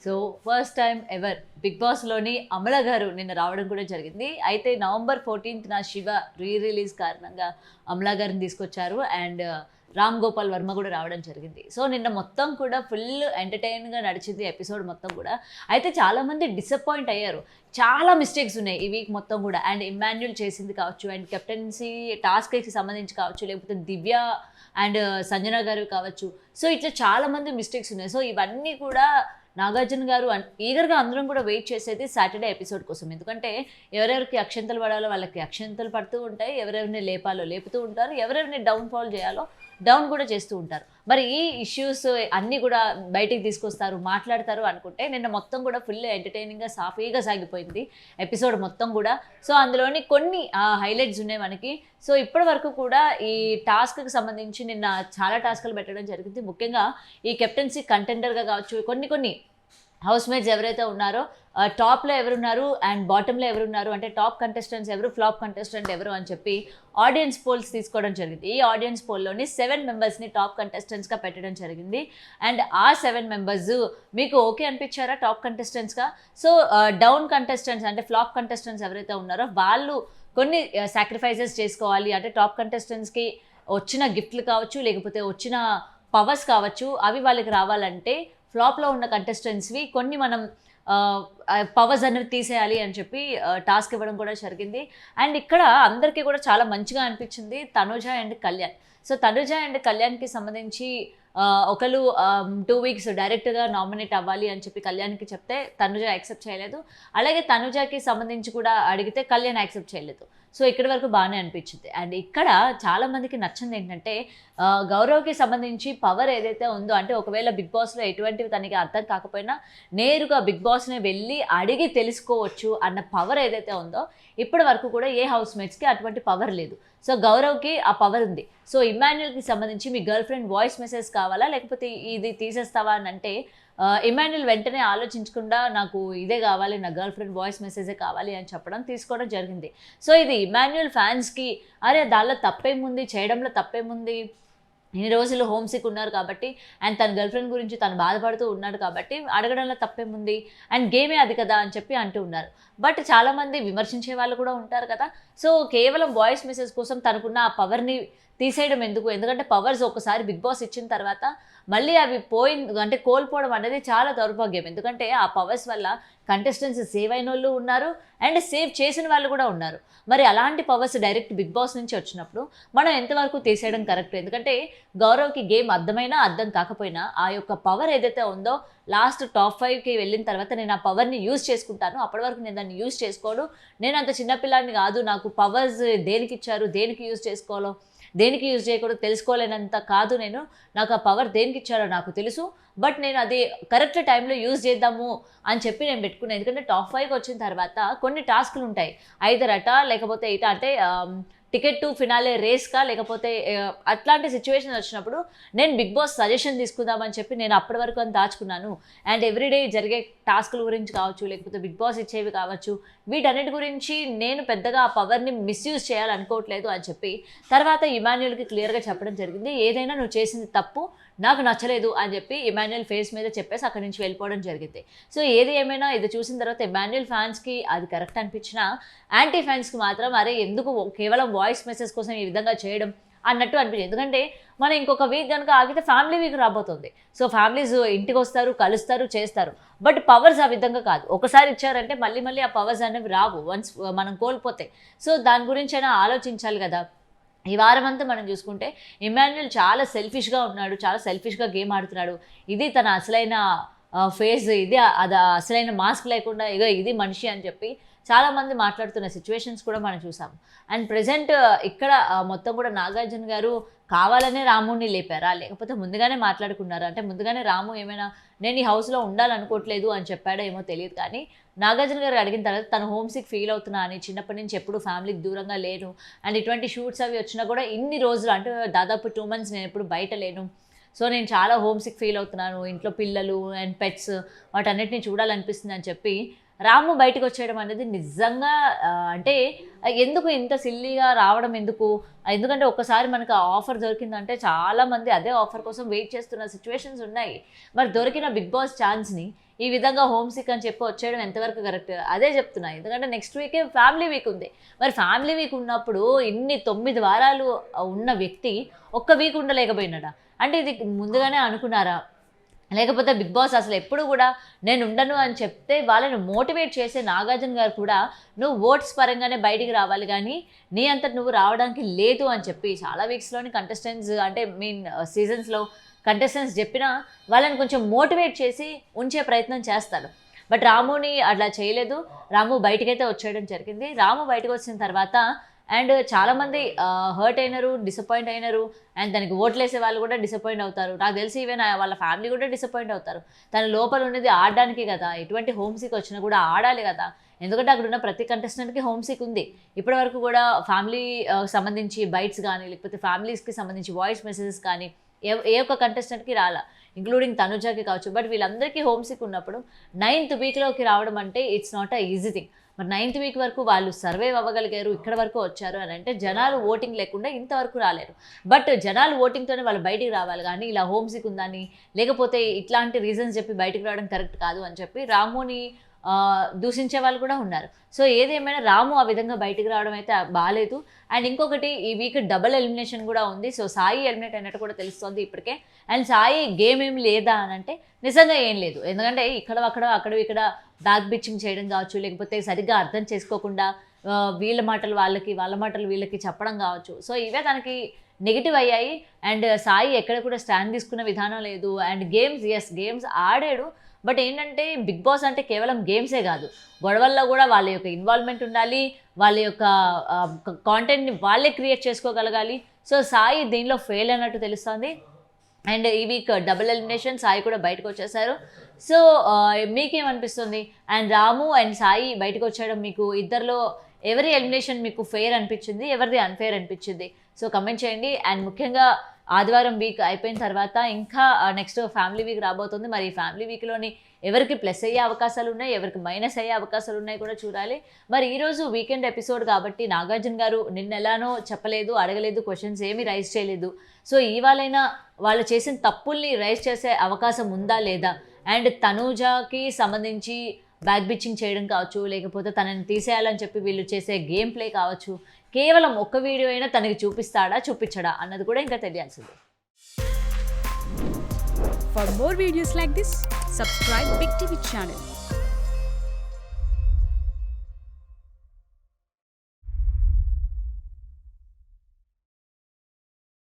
So first time ever big బాస్లోని అమల గారు నిన్న రావడం కూడా జరిగింది. అయితే నవంబర్ 14న శివ రిలీజ్ కారణంగా అమల గారిని తీసుకొచ్చారు. అండ్ రామ్ గోపాల్ వర్మ కూడా రావడం జరిగింది. సో నిన్న మొత్తం కూడా ఫుల్ ఎంటర్టైన్గా నడిచింది ఎపిసోడ్ మొత్తం కూడా. అయితే చాలామంది డిసప్పాయింట్ అయ్యారు. చాలా మిస్టేక్స్ ఉన్నాయి ఈ వీక్ మొత్తం కూడా. అండ్ ఇమ్మాన్యుల్ చేసింది కావచ్చు, అండ్ కెప్టెన్సీ టాస్క్కి సంబంధించి కావచ్చు, లేకపోతే దివ్య అండ్ సంజన గారు కావచ్చు. సో ఇట్లా చాలామంది మిస్టేక్స్ ఉన్నాయి. సో ఇవన్నీ కూడా నాగార్జున గారు ఈగర్గా అందరం కూడా వెయిట్ చేసేది సాటర్డే ఎపిసోడ్ కోసం. ఎందుకంటే ఎవరెవరికి అక్షంతలు పడాలో వాళ్ళకి అక్షంతలు పడుతూ ఉంటాయి, ఎవరెవరిని లేపాలో లేపుతూ ఉంటారు, ఎవరెవరిని డౌన్ఫాల్ చేయాలో డౌన్ కూడా చేస్తూ ఉంటారు. మరి ఈ ఇష్యూస్ అన్నీ కూడా బయటికి తీసుకొస్తారు, మాట్లాడతారు అనుకుంటే నిన్న మొత్తం కూడా ఫుల్ ఎంటర్టైనింగ్గా సాఫీగా సాగిపోయింది ఎపిసోడ్ మొత్తం కూడా. సో అందులోని కొన్ని హైలైట్స్ ఉన్నాయి మనకి. సో ఇప్పటి వరకు కూడా ఈ టాస్క్కి సంబంధించి నిన్న చాలా టాస్క్లు పెట్టడం జరిగింది. ముఖ్యంగా ఈ కెప్టెన్సీ కంటెండర్గా కావచ్చు, కొన్ని హౌస్ మేట్స్ ఎవరైతే ఉన్నారో టాప్లో ఎవరున్నారు అండ్ బాటంలో ఎవరున్నారు, అంటే టాప్ కంటెస్టెంట్స్ ఎవరు, ఫ్లాప్ కంటెస్టెంట్ ఎవరు అని చెప్పి ఆడియన్స్ పోల్స్ తీసుకోవడం జరిగింది. ఈ ఆడియన్స్ పోల్లోని 7 మెంబర్స్ని టాప్ కంటెస్టెంట్స్గా పెట్టడం జరిగింది. అండ్ ఆ 7 మెంబర్స్ మీకు ఓకే అనిపించారా టాప్ కంటెస్టెంట్స్గా? సో డౌన్ కంటెస్టెంట్స్ అంటే ఫ్లాప్ కంటెస్టెంట్స్ ఎవరైతే ఉన్నారో వాళ్ళు కొన్ని సాక్రిఫైసెస్ చేసుకోవాలి. అంటే టాప్ కంటెస్టెంట్స్కి వచ్చిన గిఫ్ట్లు కావచ్చు, లేకపోతే వచ్చిన పవర్స్ కావచ్చు, అవి వాళ్ళకి రావాలంటే ఫ్లాప్లో ఉన్న కంటెస్టెంట్స్వి కొన్ని మనం పవర్స్ అనేవి తీసేయాలి అని చెప్పి టాస్క్ ఇవ్వడం కూడా జరిగింది. అండ్ ఇక్కడ అందరికీ కూడా చాలా మంచిగా అనిపించింది Tanuja and Kalyan. So Tanuja and కళ్యాణ్కి సంబంధించి ఒకళ్ళు 2 వీక్స్ డైరెక్ట్గా నామినేట్ అవ్వాలి అని చెప్పి కళ్యాణ్కి చెప్తే తనుజ యాక్సెప్ట్ చేయలేదు. అలాగే తనుజకి సంబంధించి కూడా అడిగితే కళ్యాణ్ యాక్సెప్ట్ చేయలేదు. సో ఇక్కడి వరకు బాగానే అనిపించింది. అండ్ ఇక్కడ చాలామందికి నచ్చింది ఏంటంటే గౌరవ్కి సంబంధించి పవర్ ఏదైతే ఉందో, అంటే ఒకవేళ బిగ్ బాస్లో ఎటువంటివి తనకి అర్థం కాకపోయినా నేరుగా బిగ్ బాస్ని వెళ్ళి అడిగి తెలుసుకోవచ్చు అన్న పవర్ ఏదైతే ఉందో, ఇప్పటి వరకు కూడా ఏ హౌస్ మేట్స్కి అటువంటి పవర్ లేదు. సో గౌరవ్కి ఆ పవర్ ఉంది. సో ఇమ్మాన్యుల్కి సంబంధించి మీ గర్ల్ ఫ్రెండ్ వాయిస్ మెసేజ్ కావాలా లేకపోతే ఇది తీసేస్తావా అని అంటే ఇమ్మాన్యుల్ వెంటనే ఆలోచించకుండా నాకు ఇదే కావాలి, నా గర్ల్ ఫ్రెండ్ వాయిస్ మెసేజే కావాలి అని చెప్పడం తీసుకోవడం జరిగింది. సో ఇది ఇమ్మాన్యుల్ ఫ్యాన్స్కి అరే దానిలో తప్పేముంది, చేయడంలో తప్పేముంది, ఇన్ని రోజులు హోమ్ సిక్ ఉన్నారు కాబట్టి అండ్ తన గర్ల్ ఫ్రెండ్ గురించి తను బాధపడుతూ ఉన్నాడు కాబట్టి అడగడంలో తప్పేముంది, అండ్ గేమే అది కదా అని చెప్పి అంటూ ఉన్నారు. బట్ చాలామంది విమర్శించే వాళ్ళు కూడా ఉంటారు కదా. సో కేవలం వాయిస్ మెసేజ్ కోసం తనకున్న ఆ పవర్ని తీసేయడం ఎందుకు? ఎందుకంటే పవర్స్ ఒకసారి బిగ్ బాస్ ఇచ్చిన తర్వాత మళ్ళీ అవి అంటే కోల్పోవడం అనేది చాలా దౌర్భాగ్యం. ఎందుకంటే ఆ పవర్స్ వల్ల కంటెస్టెంట్స్ సేవ్ అయిన వాళ్ళు ఉన్నారు అండ్ సేవ్ చేసిన వాళ్ళు కూడా ఉన్నారు. మరి అలాంటి పవర్స్ డైరెక్ట్ బిగ్ బాస్ నుంచి వచ్చినప్పుడు మనం ఎంతవరకు తీసేయడం కరెక్ట్? ఎందుకంటే గౌరవ్కి గేమ్ అర్థమైనా అర్థం కాకపోయినా ఆ యొక్క పవర్ ఏదైతే ఉందో లాస్ట్ టాప్ 5కి వెళ్ళిన తర్వాత నేను ఆ పవర్ని యూజ్ చేసుకుంటాను, అప్పటి వరకు నేను దాన్ని యూజ్ చేసుకోను, నేను అంత చిన్నపిల్లాడిని కాదు, నాకు పవర్స్ దేనికి ఇచ్చారు, దేనికి యూజ్ చేసుకోవాలో దేనికి యూజ్ చేయకూడదు తెలుసుకోలేనంత కాదు నేను, నాకు ఆ పవర్ దేనికి ఇచ్చారో నాకు తెలుసు, బట్ నేను అది కరెక్ట్ టైంలో యూజ్ చేద్దాము అని చెప్పి నేను పెట్టుకున్నాను. ఎందుకంటే టాప్ 5కి వచ్చిన తర్వాత కొన్ని టాస్క్లు ఉంటాయి, ఐదర్ అట లేకపోతే ఇట, అంటే టికెట్ టు ఫినాలే రేస్కా లేకపోతే అట్లాంటి సిచ్యువేషన్ వచ్చినప్పుడు నేను బిగ్ బాస్ సజెషన్ తీసుకుందామని చెప్పి నేను అప్పటి వరకు అని దాచుకున్నాను. అండ్ ఎవ్రీడే జరిగే టాస్క్ల గురించి కావచ్చు, లేకపోతే బిగ్ బాస్ ఇచ్చేవి కావచ్చు, వీటన్నిటి గురించి నేను పెద్దగా ఆ పవర్ని మిస్యూజ్ చేయాలనుకోవట్లేదు అని చెప్పి తర్వాత ఇమాన్యుల్కి క్లియర్గా చెప్పడం జరిగింది. ఏదైనా నువ్వు చేసింది తప్పు, నాకు నచ్చలేదు అని చెప్పి ఇమాన్యుల్ ఫేస్ మీద చెప్పేసి అక్కడి నుంచి వెళ్ళిపోవడం జరిగింది. సో ఏది ఏమైనా ఇది చూసిన తర్వాత ఇమాన్యుల్ ఫ్యాన్స్కి అది కరెక్ట్ అనిపించినా యాంటీ ఫ్యాన్స్కి మాత్రం అరే ఎందుకు కేవలం వాయిస్ మెసేజ్ కోసం ఈ విధంగా చేయడం అన్నట్టు అనిపించింది. ఎందుకంటే మనం ఇంకొక వీక్ కనుక ఆగితే ఫ్యామిలీ వీక్ రాబోతుంది. సో ఫ్యామిలీస్ ఇంటికి వస్తారు, కలుస్తారు, చేస్తారు, బట్ పవర్స్ ఆ విధంగా కాదు. ఒకసారి ఇచ్చారంటే మళ్ళీ ఆ పవర్స్ అనేవి రావు వన్స్ మనం కోల్పోతే. సో దాని గురించి అయినా ఆలోచించాలి కదా. ఈ వారం అంతా మనం చూసుకుంటే ఇమ్మాన్యుల్ చాలా సెల్ఫిష్గా ఉన్నాడు, చాలా సెల్ఫిష్గా గేమ్ ఆడుతున్నాడు. ఇది తన అసలైన ఫేస్, ఇది అది అసలైన మాస్క్ లేకుండా ఇది మనిషి అని చెప్పి చాలామంది మాట్లాడుతున్న సిచ్యువేషన్స్ కూడా మనం చూసాం. అండ్ ప్రజెంట్ ఇక్కడ మొత్తం కూడా నాగార్జున గారు కావాలనే రాముని లేపారా లేకపోతే ముందుగానే మాట్లాడుకున్నారా? అంటే ముందుగానే రాము ఏమైనా నేను ఈ హౌస్లో ఉండాలనుకోవట్లేదు అని చెప్పాడో ఏమో తెలియదు, కానీ నాగార్జున గారు అడిగిన తర్వాత తను హోమ్ సిక్ ఫీల్ అవుతున్నా అని, చిన్నప్పటి నుంచి ఎప్పుడు ఫ్యామిలీకి దూరంగా లేను, అండ్ ఇటువంటి షూట్స్ అవి వచ్చినా కూడా ఇన్ని రోజులు అంటే దాదాపు 2 months నేను ఎప్పుడు బయట లేను, సో నేను చాలా హోమ్ సిక్ ఫీల్ అవుతున్నాను, ఇంట్లో పిల్లలు అండ్ పెట్స్ వాటన్నిటిని చూడాలనిపిస్తుంది అని చెప్పి రాము బయటకు వచ్చేయడం అనేది నిజంగా అంటే ఎందుకు ఇంత సిల్లీగా రావడం ఎందుకు? ఎందుకంటే ఒక్కసారి మనకు ఆ ఆఫర్ దొరికిందంటే చాలామంది అదే ఆఫర్ కోసం వెయిట్ చేస్తున్న సిచ్యువేషన్స్ ఉన్నాయి. మరి దొరికిన బిగ్ బాస్ ఛాన్స్ని ఈ విధంగా హోమ్ సిక్ అని చెప్పి వచ్చేయడం ఎంతవరకు కరెక్ట్? అదే చెప్తున్నా. ఎందుకంటే నెక్స్ట్ వీకే ఫ్యామిలీ వీక్ ఉంది. మరి ఫ్యామిలీ వీక్ ఉన్నప్పుడు ఇన్ని 9 వారాలు ఉన్న వ్యక్తి ఒక్క వీక్ ఉండలేకపోయినాడా? అంటే ఇది ముందుగానే అనుకున్నారా? లేకపోతే బిగ్ బాస్ అసలు ఎప్పుడు కూడా నేను ఉండను అని చెప్తే వాళ్ళని మోటివేట్ చేసే నాగార్జున గారు కూడా నువ్వు ఓట్స్ పరంగానే బయటికి రావాలి కానీ నీ అంతటి నువ్వు రావడానికి లేదు అని చెప్పి చాలా వీక్స్లోని కంటెస్టెంట్స్ అంటే సీజన్స్లో కంటెస్టెంట్స్ చెప్పినా వాళ్ళని కొంచెం మోటివేట్ చేసి ఉంచే ప్రయత్నం చేస్తాడు. బట్ రాముని అట్లా చేయలేదు. రాము బయటకైతే వచ్చేయడం జరిగింది. రాము బయటకు వచ్చిన తర్వాత అండ్ చాలామంది హర్ట్ అయినారు, డిసప్పాయింట్ అయినారు. అండ్ దానికి ఓట్లేసే వాళ్ళు కూడా డిసప్పాయింట్ అవుతారు. నాకు తెలిసి ఈవెన్ వాళ్ళ ఫ్యామిలీ కూడా డిసప్పాయింట్ అవుతారు. తన లోపల ఉన్నది ఆడడానికి కదా, ఎటువంటి హోమ్ సిక్ వచ్చినా కూడా ఆడాలి కదా. ఎందుకంటే అక్కడ ఉన్న ప్రతి కంటెస్టెంట్కి హోమ్ సిక్ ఉంది. ఇప్పటివరకు కూడా ఫ్యామిలీ సంబంధించి బైట్స్ కానీ లేకపోతే ఫ్యామిలీస్కి సంబంధించి వాయిస్ మెసేజెస్ కానీ ఏ ఒక్క కంటెస్టెంట్కి రాలా, ఇంక్లూడింగ్ తనుజాకి కావచ్చు. బట్ వీళ్ళందరికీ హోమ్ సిక్ ఉన్నప్పుడు 9th వీక్లోకి రావడం అంటే it's not a easy thing. మరి 9th వీక్ వరకు వాళ్ళు సర్వైవ్ అవ్వగలిగారు, ఇక్కడ వరకు వచ్చారు అని అంటే జనాలు ఓటింగ్ లేకుండా ఇంతవరకు రాలేరు. బట్ జనాలు ఓటింగ్తోనే వాళ్ళు బయటికి రావాలి కానీ ఇలా హోమ్ సిక్ ఉందని లేకపోతే ఇట్లాంటి రీజన్స్ చెప్పి బయటికి రావడం కరెక్ట్ కాదు అని చెప్పి రాముని దూషించే వాళ్ళు కూడా ఉన్నారు. సో ఏదేమైనా రాము ఆ విధంగా బయటికి రావడం అయితే బాగాలేదు. అండ్ ఇంకొకటి ఈ వీక్ డబుల్ ఎలిమినేషన్ కూడా ఉంది. సో సాయి ఎలిమినేట్ అయినట్టు కూడా తెలుస్తుంది ఇప్పటికే. అండ్ సాయి గేమ్ ఏం లేదా అని అంటే నిజంగా ఏం లేదు. ఎందుకంటే అక్కడ ఇక్కడ బ్యాక్ బిచ్చింగ్ చేయడం కావచ్చు, లేకపోతే సరిగ్గా అర్థం చేసుకోకుండా వీళ్ళ మాటలు వాళ్ళకి వాళ్ళ మాటలు వీళ్ళకి చెప్పడం కావచ్చు. సో ఇవే తనకి నెగిటివ్ అయ్యాయి. అండ్ సాయి ఎక్కడ కూడా స్టాండ్ తీసుకున్న విధానం లేదు. అండ్ గేమ్స్ ఆడాడు. బట్ ఏంటంటే బిగ్ బాస్ అంటే కేవలం గేమ్సే కాదు, గొడవల్లో కూడా వాళ్ళ యొక్క ఇన్వాల్వ్మెంట్ ఉండాలి, వాళ్ళ యొక్క కాంటెంట్ని వాళ్ళే క్రియేట్ చేసుకోగలగాలి. సో సాయి దీనిలో ఫెయిల్ అన్నట్టు తెలుస్తుంది. అండ్ ఈ వీక్ డబుల్ ఎలిమినేషన్, సాయి కూడా బయటకు వచ్చేసారు. సో మీకేమనిపిస్తుంది? అండ్ రాము అండ్ సాయి బయటకు వచ్చేయడం మీకు ఇద్దరిలో ఎవరి ఎలిమినేషన్ మీకు ఫెయిర్ అనిపించింది, ఎవరిది అన్ఫెయిర్ అనిపించింది? సో కమెంట్ చేయండి. అండ్ ముఖ్యంగా ఆదివారం వీక్ అయిపోయిన తర్వాత ఇంకా నెక్స్ట్ ఫ్యామిలీ వీక్ రాబోతుంది. మరి ఈ ఫ్యామిలీ వీక్లోని ఎవరికి ప్లస్ అయ్యే అవకాశాలు ఉన్నాయి, ఎవరికి మైనస్ అయ్యే అవకాశాలు ఉన్నాయి కూడా చూడాలి. మరి ఈరోజు వీకెండ్ ఎపిసోడ్ కాబట్టి నాగార్జున గారు నిన్నెలానో చెప్పలేదు, అడగలేదు, క్వశ్చన్స్ ఏమీ రైజ్ చేయలేదు. సో ఇవాళైనా వాళ్ళు చేసిన తప్పుల్ని రైజ్ చేసే అవకాశం ఉందా లేదా? అండ్ తనూజాకి సంబంధించి బ్యాక్ బిచ్చింగ్ చేయడం కావచ్చు, లేకపోతే తనని తీసేయాలని చెప్పి వీళ్ళు చేసే గేమ్ ప్లే కావచ్చు, కేవలం ఒక్క వీడియో అయినా తనకి చూపించడా అన్నది కూడా ఇంకా తెలియాల్సింది. For more videos like this, subscribe Big TV channel.